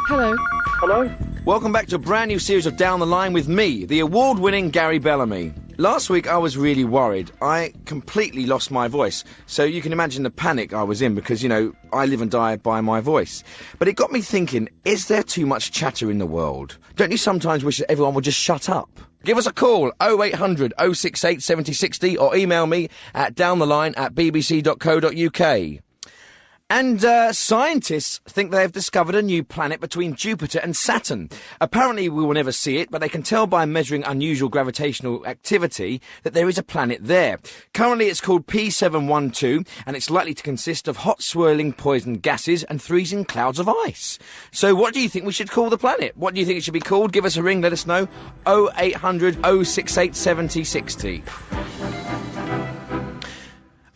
Hello. Hello? Welcome back to a brand new series of Down the Line with me, the award-winning Gary Bellamy. Last week I was really worried. I completely lost my voice. So you can imagine the panic I was in because, I live and die by my voice. But it got me thinking, is there too much chatter in the world? Don't you sometimes wish that everyone would just shut up? Give us a call, 0800 068 7060, or email me at downtheline@bbc.co.uk. And scientists think they have discovered a new planet between Jupiter and Saturn. Apparently we will never see it, but they can tell by measuring unusual gravitational activity that there is a planet there. Currently it's called P712, and it's likely to consist of hot swirling poison gases and freezing clouds of ice. So what do you think we should call the planet? What do you think it should be called? Give us a ring, let us know. 0800 068 7060.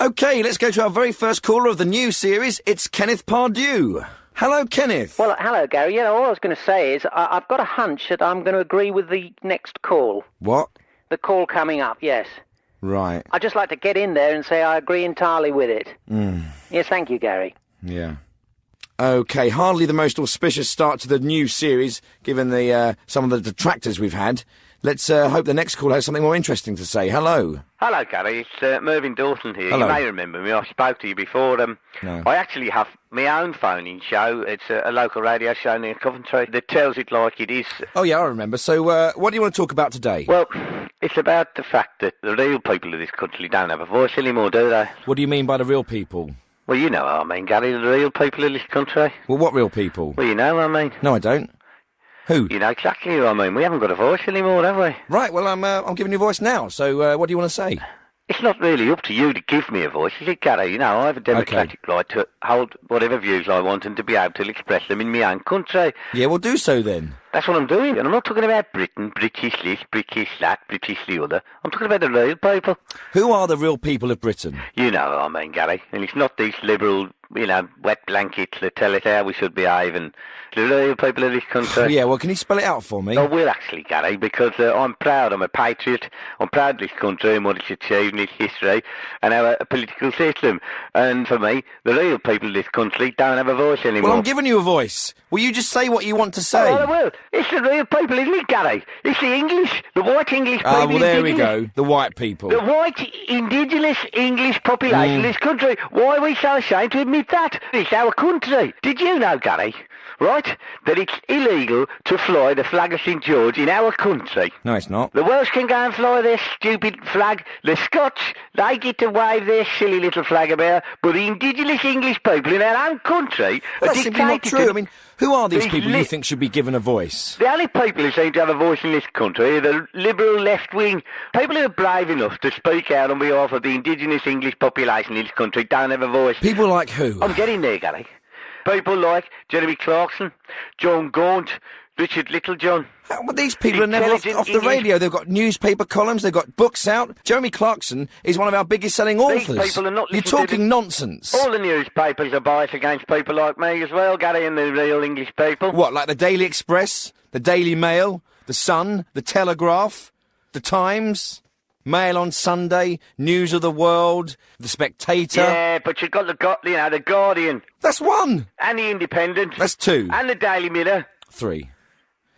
OK, let's go to our very first caller of the new series. It's Kenneth Pardue. Hello, Kenneth. Well, hello, Gary. All I was going to say is I've got a hunch that I'm going to agree with the next call. What? The call coming up, yes. Right. I'd just like to get in there and say I agree entirely with it. Yes, thank you, Gary. Yeah. OK, hardly the most auspicious start to the new series, given the some of the detractors we've had. Let's hope the next call has something more interesting to say. Hello. Hello, Gary. It's Mervyn Dawson here. Hello. You may remember me. I spoke to you before. No. I actually have my own phoning show. It's a local radio show near Coventry that tells it like it is. Oh, yeah, I remember. So what do you want to talk about today? Well, it's about the fact that the real people of this country don't have a voice anymore, do they? What do you mean by the real people? Well, you know what I mean, Gary. The real people of this country. Well, what real people? Well, you know what I mean. No, I don't. Who? You know exactly who I mean. We haven't got a voice anymore, have we? Right, well, I'm giving you a voice now, so what do you want to say? It's not really up to you to give me a voice, is it, Gary? I have a democratic right to hold whatever views I want and to be able to express them in my own country. Yeah, well, do so then. That's what I'm doing. And I'm not talking about Britain, British this, British that, British the other. I'm talking about the real people. Who are the real people of Britain? You know what I mean, Gary. And it's not these liberal, wet blankets that tell us how we should behave, and the real people of this country. Yeah, well, can you spell it out for me? I will actually, Gary, because I'm proud. I'm a patriot. I'm proud of this country and what it's achieved in its history and our political system. And for me, the real people of this country don't have a voice anymore. Well, I'm giving you a voice. Will you just say what you want to say? Oh, I will. It's the real people, isn't it, Gary? It's the English, the white English people. Ah, well, there we go. The white people. The white, indigenous English population of this country. Why are we so ashamed to admit that? It's our country. Did you know, Gary, right, that it's illegal to fly the flag of St George in our country? No, it's not. The Welsh can go and fly their stupid flag. The Scots, they get to wave their silly little flag about. But the indigenous English people in our own country Well, are that's simply not dictated true. to... I mean, who are these These people you think should be given a voice? The only people who seem to have a voice in this country are the liberal left-wing. People who are brave enough to speak out on behalf of the indigenous English population in this country don't have a voice. People like who? I'm getting there, Gary. People like Jeremy Clarkson, John Gaunt, Richard Littlejohn. Well, these people are never off the radio. They've got newspaper columns, they've got books out. Jeremy Clarkson is one of our biggest selling authors. These people are not You're listening to talking nonsense. All the newspapers are biased against people like me as well, Gary, and the real English people. What, like the Daily Express, the Daily Mail, the Sun, the Telegraph, the Times, Mail on Sunday, News of the World, the Spectator? Yeah, but you've got the Guardian. That's one. And the Independent. That's two. And the Daily Mirror. Three.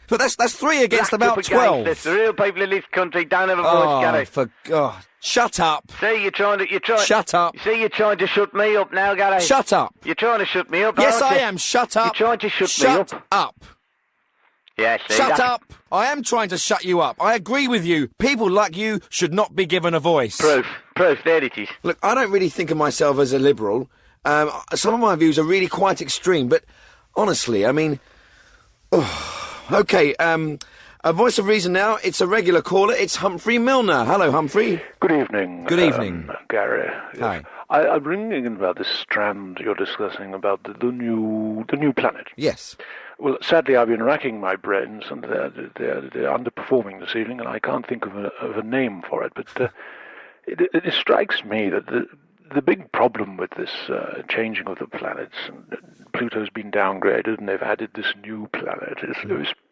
But that's three against Backed about up against 12. this. The real people in this country don't have a voice, Gary. For God. Shut up. See, you're trying. Shut up. See, you're trying to shut me up now, Gary. Shut up. You're trying to shut me up, Yes, aren't I you? am. Shut up. You're trying to shut me up. Shut up. Yeah, see, Shut that's- up. I am trying to shut you up. I agree with you. People like you should not be given a voice. Proof. There it is. Look, I don't really think of myself as a liberal. Some of my views are really quite extreme, but honestly, I mean... OK, a voice of reason now. It's a regular caller. It's Humphrey Milner. Hello, Humphrey. Good evening. Good evening. Gary. Hi. I'm ringing in about this strand you're discussing about the new planet. Yes. Well, sadly, I've been racking my brains, and they're underperforming this evening, and I can't think of a name for it. But it strikes me that the big problem with this changing of the planets, and Pluto's been downgraded, and they've added this new planet,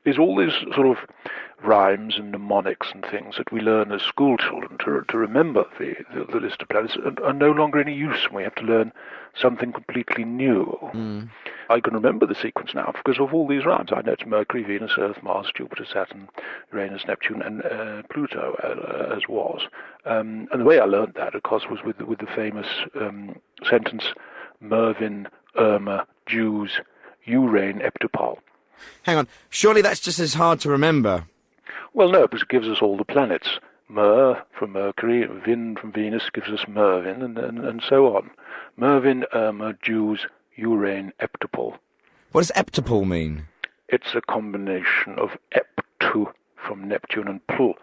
is all these sort of rhymes and mnemonics and things that we learn as school children to remember the list of planets are no longer any use, and we have to learn something completely new. I can remember the sequence now because of all these rhymes. I know it's Mercury, Venus, Earth, Mars, Jupiter, Saturn, Uranus, Neptune, and Pluto, as was. And the way I learned that, of course, was with the famous sentence, Mervin, Irma, Jews, Urane, Eptopol. Hang on, surely that's just as hard to remember. Well, no, because it gives us all the planets. Mer from Mercury, Vin from Venus gives us Mervin, and so on. Mervin, Irma, Jews, Urane, Eptopol. What does eptopol mean? It's a combination of eptu from Neptune and pl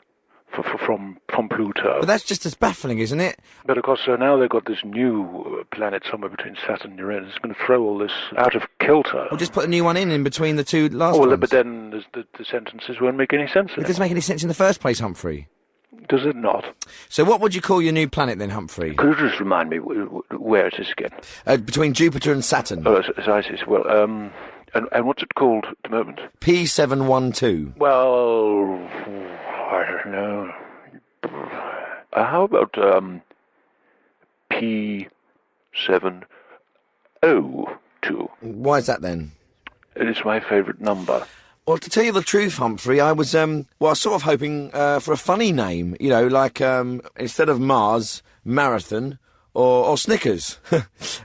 from Pluto. But that's just as baffling, isn't it? But of course, now they've got this new planet somewhere between Saturn and Uranus. It's going to throw all this out of kilter. We'll just put a new one in between the two last ones. Well, but then the sentences won't make any sense. It doesn't make any sense in the first place, Humphrey. Does it not? So what would you call your new planet then, Humphrey? Could you just remind me where it is again? Between Jupiter and Saturn. Oh, as I see. Well, and what's it called at the moment? P712. Well, I don't know. How about P702? Why is that then? It is my favourite number. Well, to tell you the truth, Humphrey, I was sort of hoping for a funny name, you know, like instead of Mars, Marathon, or Snickers,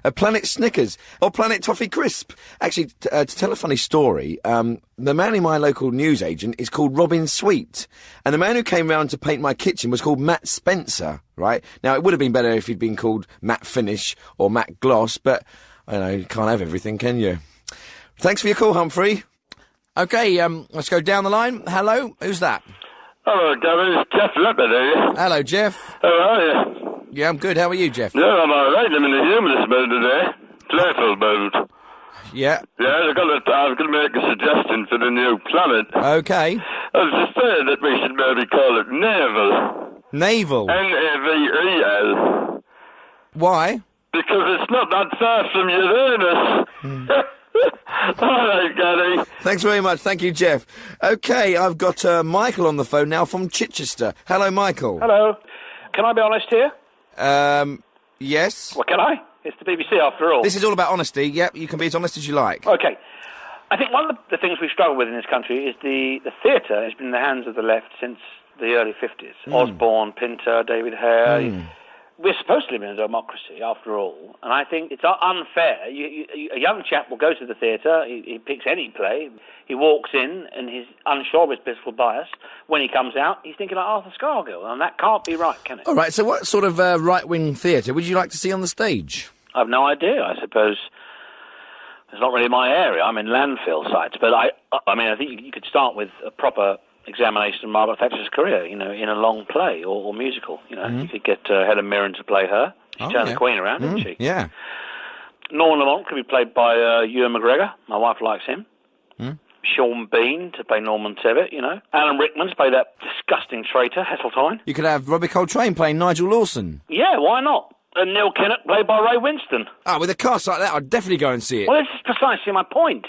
a Planet Snickers, or Planet Toffee Crisp. Actually, to tell a funny story, the man in my local newsagent is called Robin Sweet, and the man who came round to paint my kitchen was called Matt Spencer, right? Now, it would have been better if he'd been called Matt Finish or Matt Gloss, but, I know, you can't have everything, can you? Thanks for your call, Humphrey. OK, let's go down the line. Hello, who's that? Hello, Gavin. It's Jeff Leopard here. Hello, Jeff. How are you? Yeah, I'm good. How are you, Jeff? Yeah, I'm all right. I'm in a humorous mood today. Playful mood. Yeah. Yeah, I've got to make a suggestion for the new planet. OK. I was just saying that we should maybe call it Naval. Naval? Navel. Why? Because it's not that far from Uranus. All right, Gary. Thanks very much. Thank you, Jeff. OK, I've got Michael on the phone now from Chichester. Hello, Michael. Hello. Can I be honest here? Yes. Well, can I? It's the BBC after all. This is all about honesty. Yep, you can be as honest as you like. OK. I think one of the things we struggle with in this country is the theatre has been in the hands of the left since the early 50s. Osborne, Pinter, David Hare. We're supposed to live in a democracy, after all, and I think it's unfair. A young chap will go to the theatre, he picks any play, he walks in, and he's unsure of his political bias. When he comes out, he's thinking like Arthur Scargill, and that can't be right, can it? All right, so what sort of right-wing theatre would you like to see on the stage? I've no idea, I suppose. It's not really my area. I'm in landfill sites, but I think you could start with a proper examination of Margaret Thatcher's career, you know, in a long play or musical. You know, you could get Helen Mirren to play her. She turned the Queen around, didn't she? Yeah. Norman Lamont could be played by Ewan McGregor. My wife likes him. Sean Bean to play Norman Tevitt, you know. Alan Rickman to play that disgusting traitor, Heseltine. You could have Robbie Coltrane playing Nigel Lawson. Yeah, why not? And Neil Kinnock played by Ray Winston. Ah, with a cast like that, I'd definitely go and see it. Well, this is precisely my point.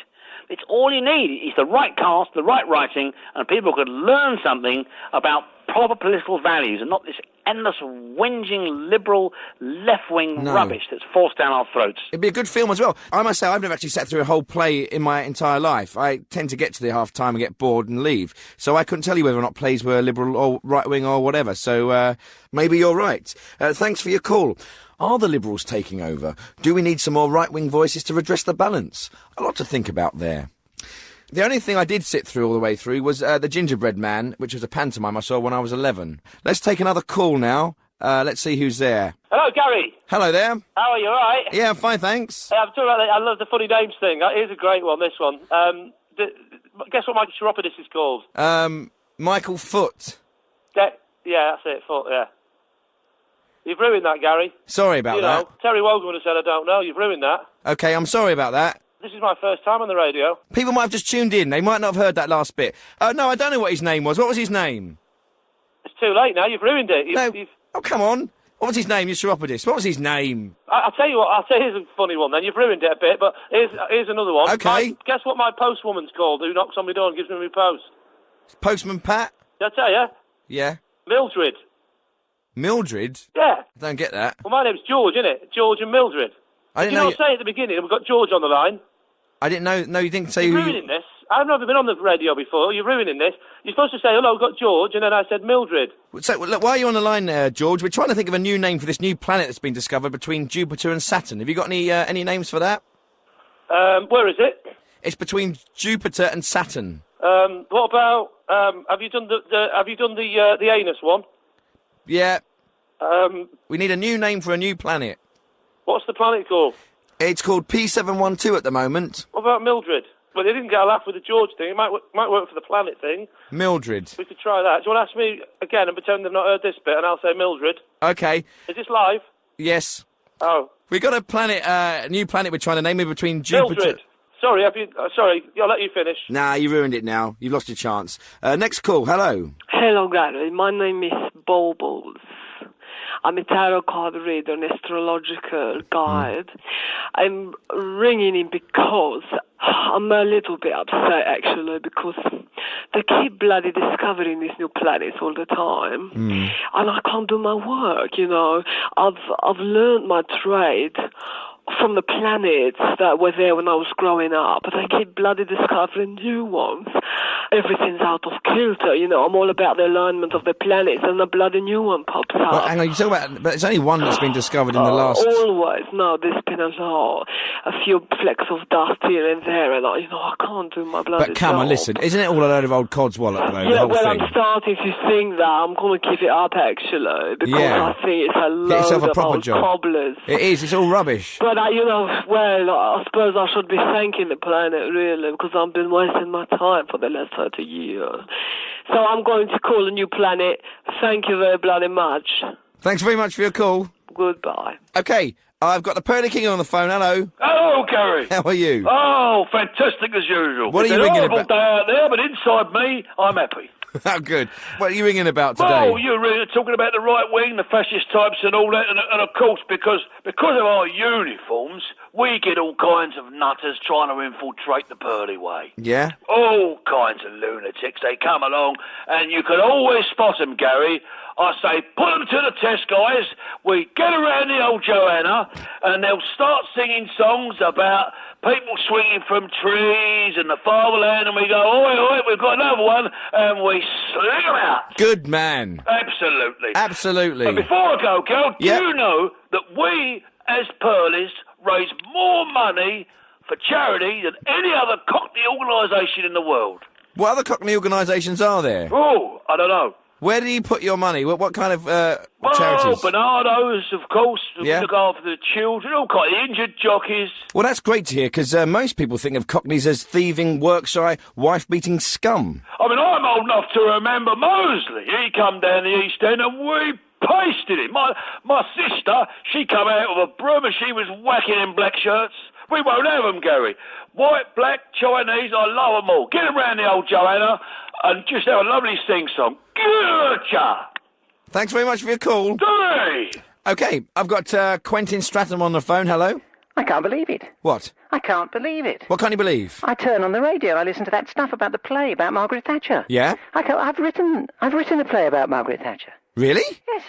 It's all you need. It's the right cast, the right writing, and people could learn something about proper political values and not this endless whinging liberal left-wing rubbish that's forced down our throats. It'd be a good film as well. I must say, I've never actually sat through a whole play in my entire life. I tend to get to the half-time and get bored and leave. So I couldn't tell you whether or not plays were liberal or right-wing or whatever. So maybe you're right. Thanks for your call. Are the Liberals taking over? Do we need some more right-wing voices to redress the balance? A lot to think about there. The only thing I did sit through all the way through was The Gingerbread Man, which was a pantomime I saw when I was 11. Let's take another call now. Let's see who's there. Hello, Gary. Hello there. How are you, all right? Yeah, I'm fine, thanks. I'm talking about I love the funny names thing. Here's a great one, this one. Guess what my chiropodist is called? Michael Foot. Yeah, that's it, Foot, yeah. You've ruined that, Gary. Sorry about that. Terry Wogan would have said, I don't know. You've ruined that. OK, I'm sorry about that. This is my first time on the radio. People might have just tuned in. They might not have heard that last bit. No, I don't know what his name was. What was his name? It's too late now. You've ruined it. Oh, come on. What was his name, your chiropodist? What was his name? I'll tell you what. Here's a funny one then. You've ruined it a bit, but here's another one. OK. Guess what my postwoman's called who knocks on my door and gives me my post? Postman Pat? Did I tell you? Yeah. Mildred. Mildred? Yeah. I don't get that. Well, my name's George, innit? George and Mildred. I didn't know. Say at the beginning, we've got George on the line. I didn't know. No, you didn't say You're who. ruining this. I've never been on the radio before. You're ruining this. You're supposed to say, hello, I've got George, and then I said Mildred. So, look, while you're on the line, George, we're trying to think of a new name for this new planet that's been discovered between Jupiter and Saturn. Have you got any names for that? Where is it? It's between Jupiter and Saturn. What about, have you done the anus one? Yeah. We need a new name for a new planet. What's the planet called? It's called P712 at the moment. What about Mildred? Well, they didn't get a laugh with the George thing. It might work for the planet thing. Mildred. We could try that. Do you want to ask me again and pretend they've not heard this bit, and I'll say Mildred? Okay. Is this live? Yes. Oh. We got a planet, a new planet we're trying to name in between Jupiter... Mildred. Sorry, sorry, I'll let you finish. Nah, you ruined it now. You've lost your chance. Next call, hello. Hello, Gary. My name is Bobbles. I'm a tarot card reader and astrological guide. I'm ringing in because I'm a little bit upset, actually, because they keep bloody discovering these new planets all the time, and I can't do my work, you know. I've learned my trade from the planets that were there when I was growing up, but they keep bloody discovering new ones. Everything's out of kilter, you know. I'm all about the alignment of the planets, and a bloody new one pops up. Well, hang on, you talk about... But it's only one that's been discovered in the last... Always. No, there's been a lot. A few flecks of dust here and there, and I can't do my bloody But come on, job. listen, isn't it all a load of old codswallop, though, the Yeah, whole well, thing? I'm starting to think that. I'm going to keep it up, actually, because Yeah. I think it's a Get yourself load a of proper old job. cobblers. It is, it's all rubbish. But, I suppose I should be thanking the planet, really, because I've been wasting my time for the last 30 years. So I'm going to call a new planet. Thank you very bloody much. Thanks very much for your call. Goodbye. OK, I've got the Pearly King on the phone, hello. Hello, Gary. How are you? Oh, fantastic as usual. What are you It's ringing a horrible about? day out there, but inside me, I'm happy. How good. What are you ringing about today? Oh, you're really talking about the right wing, the fascist types and all that, and of course, because of our uniforms, we get all kinds of nutters trying to infiltrate the pearly way. Yeah? All kinds of lunatics. They come along, and you can always spot them, Gary. I say, put them to the test, guys. We get around the old Joanna, and they'll start singing songs about people swinging from trees and the fatherland, and we go, oi, oi, we've got another one, and we sling them out. Good man. Absolutely. Absolutely. But before I go, Gal, Yep. do you know that we, as Pearlies, raise more money for charity than any other Cockney organisation in the world? What other Cockney organisations are there? Oh, I don't know. Where do you put your money? What kind of Well, charities? Bernardo's, of course, Yeah. look after the children, all kind of injured jockeys. Well, that's great to hear, because most people think of Cockneys as thieving, work-shy, wife-beating scum. I mean, I'm old enough to remember Mosley. He come down the East End and we pasted him. My sister, she come out with a broom and she was whacking in black shirts. We won't have them, Gary. White, black, Chinese, I love them all. Get them round the old Joanna and just have a lovely sing-song. Gotcha! Thanks very much for your call. Hey! OK, I've got Quentin Stratham on the phone. Hello? I can't believe it. What? I can't believe it. What can't you believe? I turn on the radio. I listen to that stuff about the play about Margaret Thatcher. Yeah? I've written a play about Margaret Thatcher. Really? Yes.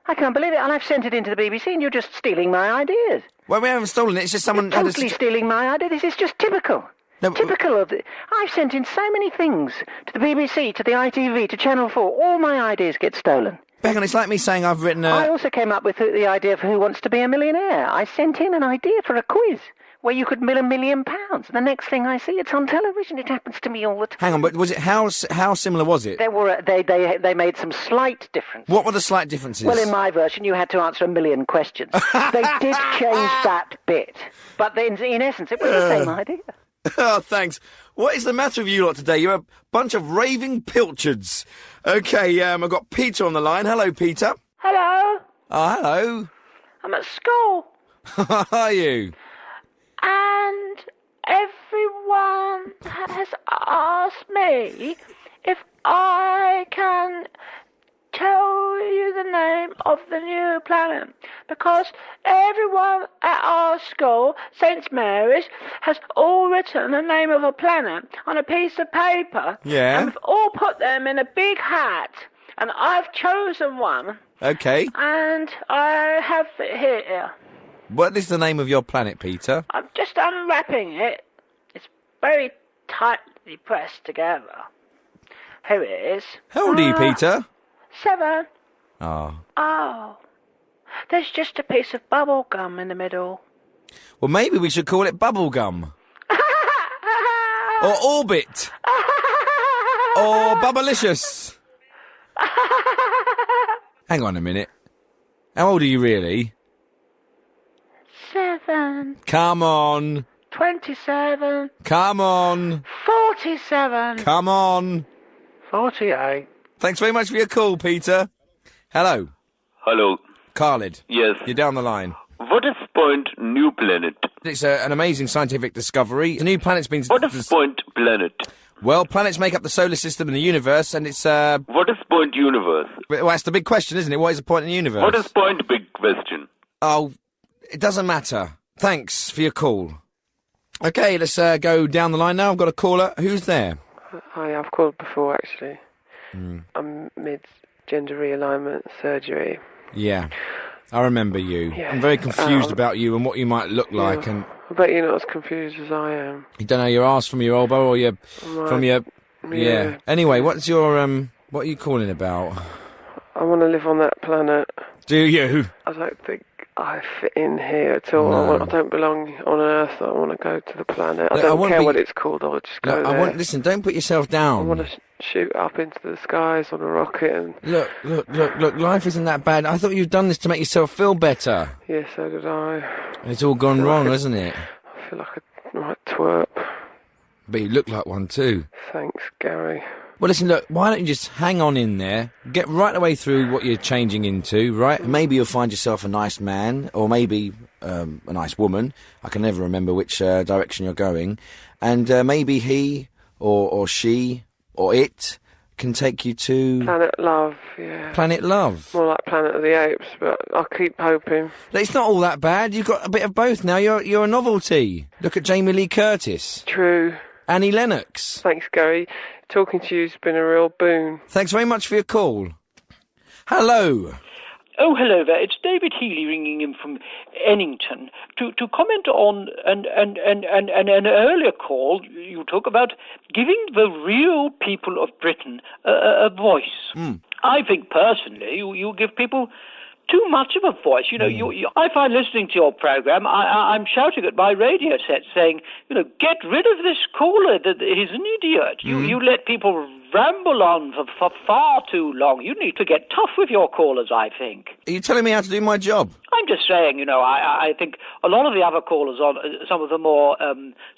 I can't believe it, and I've sent it into the BBC, and you're just stealing my ideas. Well, we haven't stolen it. It's just someone... You're totally stealing my idea. This is just typical. No, Typical of the... I've sent in so many things to the BBC, to the ITV, to Channel 4. All my ideas get stolen. Hang on, it's like me saying I've written a... I also came up with the idea for Who Wants to Be a Millionaire. I sent in an idea for a quiz where you could win £1 million. The next thing I see, it's on television. It happens to me all the time. Hang on, but was it... How similar was it? They made some slight differences. What were the slight differences? Well, in my version, you had to answer 1 million questions. They did change that bit. But then, in essence, it was the same idea. Oh, thanks. What is the matter with you lot today? You're a bunch of raving pilchards. OK, I've got Peter on the line. Hello, Peter. Hello. Oh, hello. I'm at school. How are you? And everyone has asked me if I can tell you the name of the new planet, because everyone at our school, St. Mary's, has all written the name of a planet on a piece of paper. Yeah. And we've all put them in a big hat, and I've chosen one, OK. and I have it here. What is the name of your planet, Peter? I'm just unwrapping it. It's very tightly pressed together. Here it is. How old are you, Peter? 7. Oh. Oh. There's just a piece of bubble gum in the middle. Well, maybe we should call it Bubblegum. Or Orbit. Or Bubblicious. Hang on a minute. How old are you really? 7. Come on. 27. Come on. 47. Come on. 48. Thanks very much for your call, Peter. Hello. Hello. Khalid. Yes. You're down the line. What is point new planet? It's an amazing scientific discovery. A new planet's been... What is point planet? Well, planets make up the solar system and the universe, and it's... What is point universe? Well, that's the big question, isn't it? What is the point in the universe? What is point big question? Oh, it doesn't matter. Thanks for your call. Okay, let's go down the line now. I've got a caller. Who's there? Hi, I've called before, actually. I'm mid-gender realignment surgery. Yeah, I remember you. Yeah. I'm very confused about you and what you might look like, and... I bet you're not as confused as I am. You don't know your arse from your elbow or your... from your... Yeah. Anyway, what's your, what are you calling about? I want to live on that planet. Do you? I don't think I fit in here at all. No. I don't belong on Earth. I want to go to the planet. Look, I don't care be... what it's called. I'll just go Look, there. Listen, don't put yourself down. I want to shoot up into the skies on a rocket and... Look, life isn't that bad. I thought you'd done this to make yourself feel better. Yeah, so did I. And it's all gone wrong, hasn't it? I feel like a right twerp. But you look like one too. Thanks, Gary. Well, listen, look, why don't you just hang on in there, get right the way through what you're changing into, right? Maybe you'll find yourself a nice man, or maybe a nice woman. I can never remember which direction you're going. And maybe he, or she, or it can take you to... Planet Love, yeah. Planet Love? More like Planet of the Apes, but I'll keep hoping. It's not all that bad. You've got a bit of both now. You're a novelty. Look at Jamie Lee Curtis. True. Annie Lennox. Thanks, Gary. Talking to you's been a real boon. Thanks very much for your call. Hello. Oh, hello there. It's David Healy ringing in from Ennington to comment on an earlier call. You talk about giving the real people of Britain a voice. I think personally you give people too much of a voice. You know, I find listening to your program, I'm shouting at my radio set saying, get rid of this caller. He's an idiot. You let people ramble on for far too long. You need to get tough with your callers, I think. Are you telling me how to do my job? I'm just saying, I think a lot of the other callers on some of the more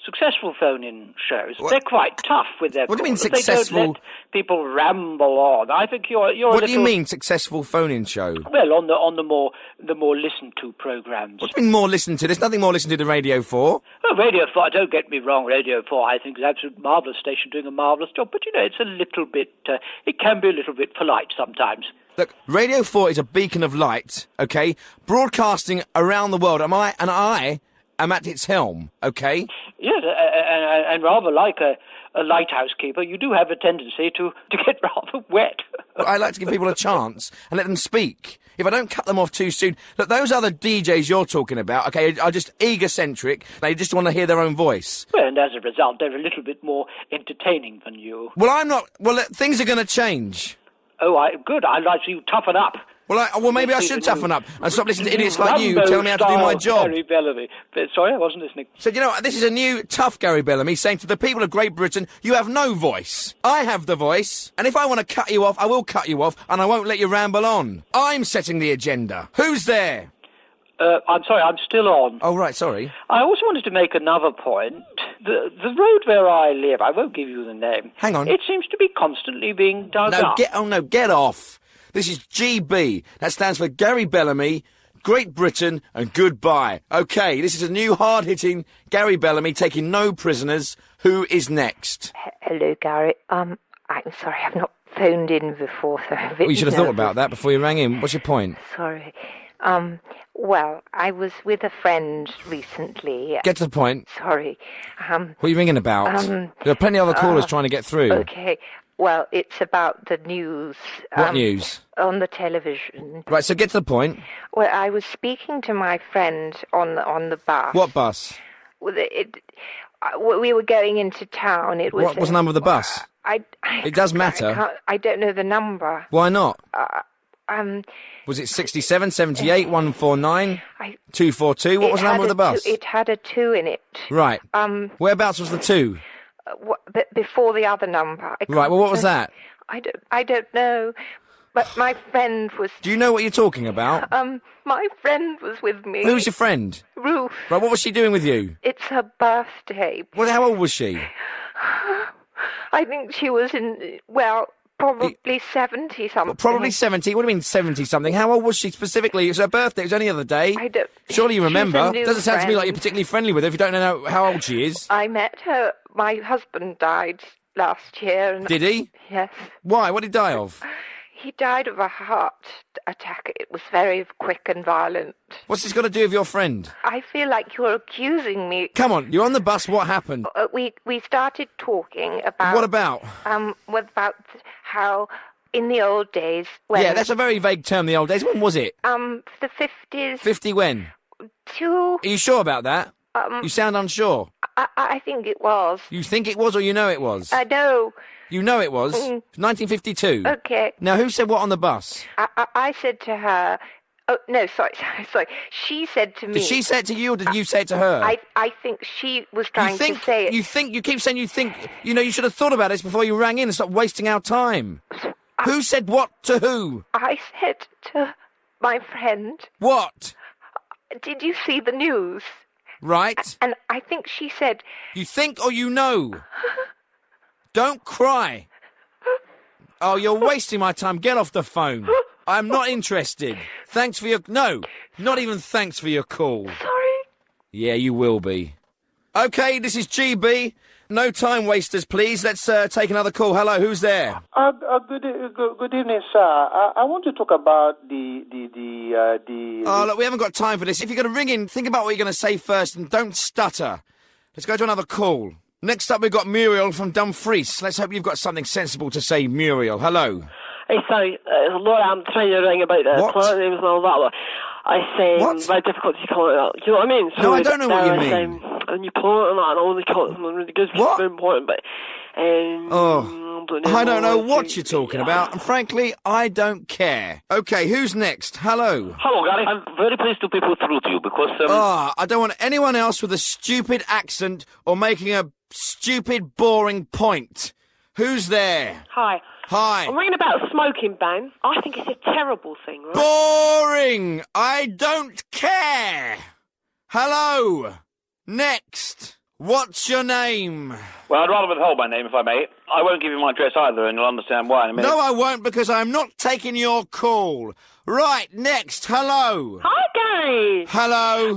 successful phone-in shows, they're quite tough with their What do you mean callers. successful? They don't let people ramble on. I think you're What do you mean successful phone-in show? Well, on the more listened to programs. What's been more listened to? There's nothing more listened to than Radio 4. Well, Radio 4, don't get me wrong, Radio 4 I think is an absolute marvellous station doing a marvellous job, but it's a little bit, it can be a little bit polite sometimes. Look, Radio 4 is a beacon of light, okay? Broadcasting around the world, I am at its helm, okay? Yes, and rather like a lighthouse keeper, you do have a tendency to get rather wet. But I like to give people a chance and let them speak. If I don't cut them off too soon... Look, those other DJs you're talking about, okay, are just egocentric. They just want to hear their own voice. Well, and as a result, they're a little bit more entertaining than you. Well, I'm not... Well, things are going to change. Oh, good. I'd like you to toughen up. Well, maybe I should toughen up and stop listening to idiots like you telling me how to do my job. Gary Bellamy. Sorry, I wasn't listening. So, this is a new, tough Gary Bellamy saying to the people of Great Britain, you have no voice. I have the voice, and if I want to cut you off, I will cut you off, and I won't let you ramble on. I'm setting the agenda. Who's there? I'm sorry, I'm still on. Oh, right, sorry. I also wanted to make another point. The road where I live, I won't give you the name. Hang on. It seems to be constantly being dug up. Get off. This is GB. That stands for Gary Bellamy, Great Britain, and goodbye. Okay, this is a new hard-hitting Gary Bellamy taking no prisoners. Who is next? Hello, Gary. I'm sorry, I've not phoned in before, so I'm a bit Well, you should have thought nervous. about that before you rang in. What's your point? Sorry. Well, I was with a friend recently. Get to the point. Sorry. What are you ringing about? There are plenty of other callers trying to get through. Okay. Well, it's about the news. What news? On the television. Right, so get to the point. Well, I was speaking to my friend on the bus. What bus? Well, we were going into town. It was. What was the number of the bus? It does matter. I don't know the number. Why not? Was it 67, 78, 149, 242? What was the number of the bus? It had a 2 in it. Right. Whereabouts was the 2? Before the other number. Right, well, what was that? I don't know. But my friend was... Do you know what you're talking about? My friend was with me. Who was your friend? Ruth. Right, what was she doing with you? It's her birthday. Well, how old was she? I think she was probably 70-something. Probably 70? What do you mean 70-something? How old was she specifically? It was her birthday. It was only the other day. I don't... Surely you remember. Doesn't sound to me like you're friend. particularly friendly with her if you don't know how old she is. I met her. My husband died last year. And Did he? Yes. Why? What did he die of? He died of a heart attack. It was very quick and violent. What's this got to do with your friend? I feel like you're accusing me. Come on, you're on the bus. What happened? We started talking about... What about? About how in the old days... when... Yeah, that's a very vague term, the old days. When was it? The 50s. 50 when? Are you sure about that? You sound unsure. I think it was. You think it was or you know it was? I know. You know it was? 1952. Okay. Now, who said what on the bus? I said to her... Oh, no, sorry. She said to me... Did she say it to you or did you say it to her? I think she was trying to say it. You keep saying you think... You know, you should have thought about this before you rang in and stopped wasting our time. Who said what to who? I said to my friend... What? Did you see the news? Right. And I think she said... You think or you know? Don't cry. Oh, you're wasting my time. Get off the phone. I'm not interested. Thanks for your... No, not even thanks for your call. Sorry. Yeah, you will be. OK, this is GB. No time wasters, please. Let's take another call. Hello, who's there? Good evening, sir. I want to talk about the... Oh, look, we haven't got time for this. If you're going to ring in, think about what you're going to say first and don't stutter. Let's go to another call. Next up, we've got Muriel from Dumfries. Let's hope you've got something sensible to say, Muriel. Hello. Hey, sorry, Laura, I'm trying to ring about planet names and all that. I say very difficult to call it out. Do you know what I mean? So no, I don't know what you mean. A new planet and that, and all the call it something really good, which is very important, but... I don't know what you're talking about, and frankly, I don't care. OK, who's next? Hello. Hello, Gary. I'm very pleased to be put through to you because... I don't want anyone else with a stupid accent or making a stupid, boring point. Who's there? Hi. Hi. I'm ringing about a smoking ban. I think it's a terrible thing, right? Boring! I don't care! Hello. Next. What's your name? Well, I'd rather withhold my name, if I may. I won't give you my address either, and you'll understand why in a minute. No, I won't, because I'm not taking your call. Right, next. Hello. Hi, Gary. Hello.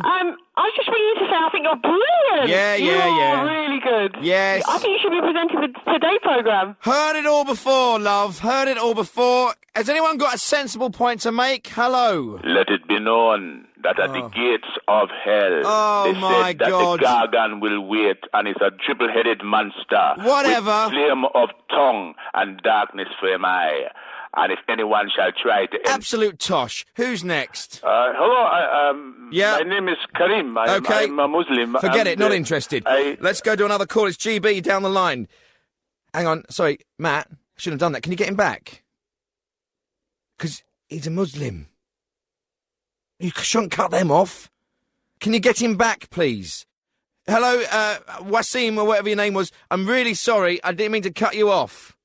I was just ringing to say I think you're brilliant. Yeah. You're really good. Yes. I think you should be presenting the Today programme. Heard it all before, love. Heard it all before. Has anyone got a sensible point to make? Hello. Let it be known that at the gates of hell, they said that the Gargan will wait, and it's a triple-headed monster. Whatever. With flame of tongue and darkness flame eye. And if anyone shall try to... Absolute tosh. Who's next? Hello, my name is Karim. I'm a Muslim. Forget it, not interested. Let's go to another call. It's GB down the line. Hang on, sorry, Matt. I shouldn't have done that. Can you get him back? Because he's a Muslim. You shouldn't cut them off. Can you get him back, please? Hello, Wasim, or whatever your name was. I'm really sorry. I didn't mean to cut you off.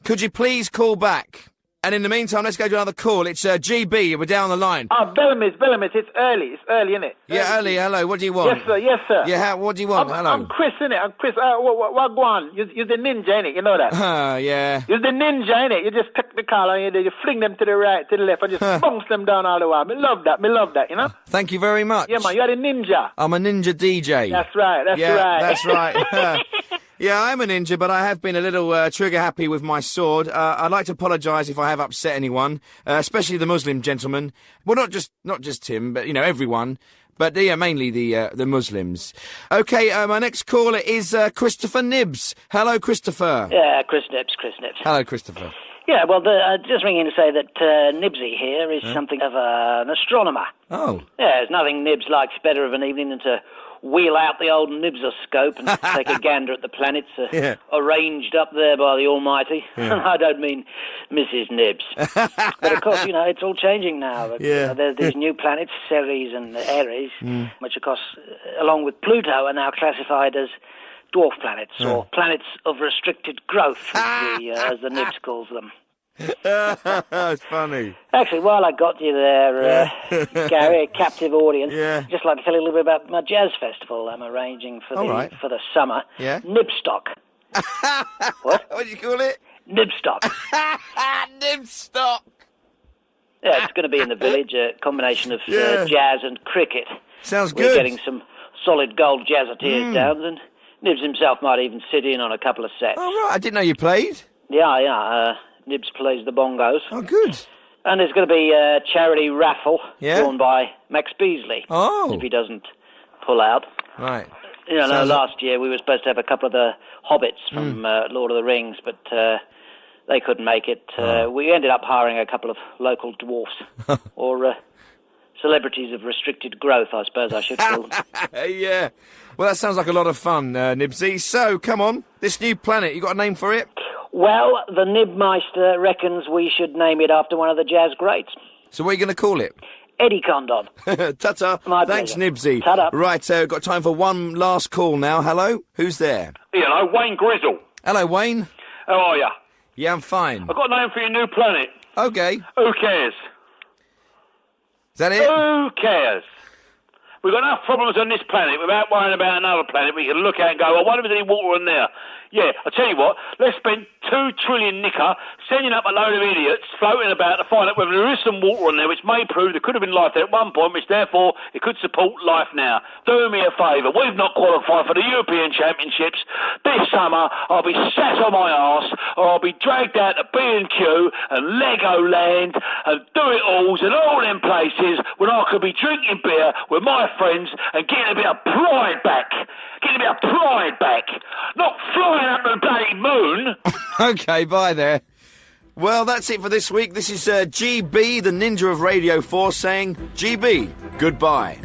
Could you please call back? And in the meantime, let's go to another call. It's GB. We're down the line. Bellamis. It's early. It's early, isn't it? Yeah, early. Hello. What do you want? Yes, sir. Yeah, what do you want? Hello. I'm Chris, innit? I'm Chris. What go on? You're the ninja, innit? You know that? Yeah. You're the ninja, innit? You just pick the collar and you fling them to the right, to the left, and just bounce them down all the way. Me love that, you know? Thank you very much. Yeah, man, you're the ninja. I'm a ninja DJ. That's right. That's right. Yeah, I'm a ninja, but I have been a little trigger-happy with my sword. I'd like to apologise if I have upset anyone, especially the Muslim gentleman. Well, not just him, but, everyone. But, mainly the Muslims. OK, my next caller is Christopher Nibbs. Hello, Christopher. Yeah, Chris Nibbs. Hello, Christopher. Yeah, well, just ringing to say that Nibbsy here is something of an astronomer. Oh. Yeah, there's nothing Nibbs likes better of an evening than to wheel out the old nibsoscope and take a gander at the planets arranged up there by the Almighty. And I don't mean Mrs. Nibs. But of course, it's all changing now. There's these new planets, Ceres and Ares, which of course, along with Pluto, are now classified as dwarf planets, or planets of restricted growth, as the Nibs calls them. It's funny. Actually, while I got you there, Gary, a captive audience, I'd just like to tell you a little bit about my jazz festival I'm arranging for the summer. Yeah. Nibstock. What? What do you call it? Nibstock. Nibstock. Yeah, it's going to be in the village, a combination of jazz and cricket. Sounds We're good. getting some solid gold jazzateers down, and Nibs himself might even sit in on a couple of sets. Oh, right. I didn't know you played. Yeah. Nibs plays the bongos. Oh, good. And there's going to be a charity raffle Yeah? drawn by Max Beasley. Oh. If he doesn't pull out. Right. Last year we were supposed to have a couple of the hobbits from Lord of the Rings, but they couldn't make it. We ended up hiring a couple of local dwarfs, or celebrities of restricted growth, I suppose I should call them. Yeah. Well, that sounds like a lot of fun, Nibsy. So, come on. This new planet, you got a name for it? Well, the Nibmeister reckons we should name it after one of the jazz greats. So what are you going to call it? Eddie Condon. Ta-ta. My Thanks, pleasure. Nibsy. Ta-ta. Right, got time for one last call now. Hello? Who's there? Hello, Wayne Grizzle. Hello, Wayne. How are you? Yeah, I'm fine. I've got a name for your new planet. Okay. Who cares? Is that it? Who cares? We've got enough problems on this planet without worrying about another planet we can look at and go, I wonder if there's any water in there. Yeah, I'll tell you what, let's spend 2 trillion nicker sending up a load of idiots floating about to find out whether there is some water in there, which may prove there could have been life there at one point, which therefore it could support life now. Do me a favour, we've not qualified for the European Championships. This summer I'll be sat on my arse, or I'll be dragged out to B&Q and Legoland and do-it-alls and all them places when I could be drinking beer with my friends and getting a bit of pride back. Getting a bit of pride back. Not flying up the bloody moon. Okay, bye there. Well, that's it for this week. This is GB, the Ninja of Radio 4, saying GB, goodbye.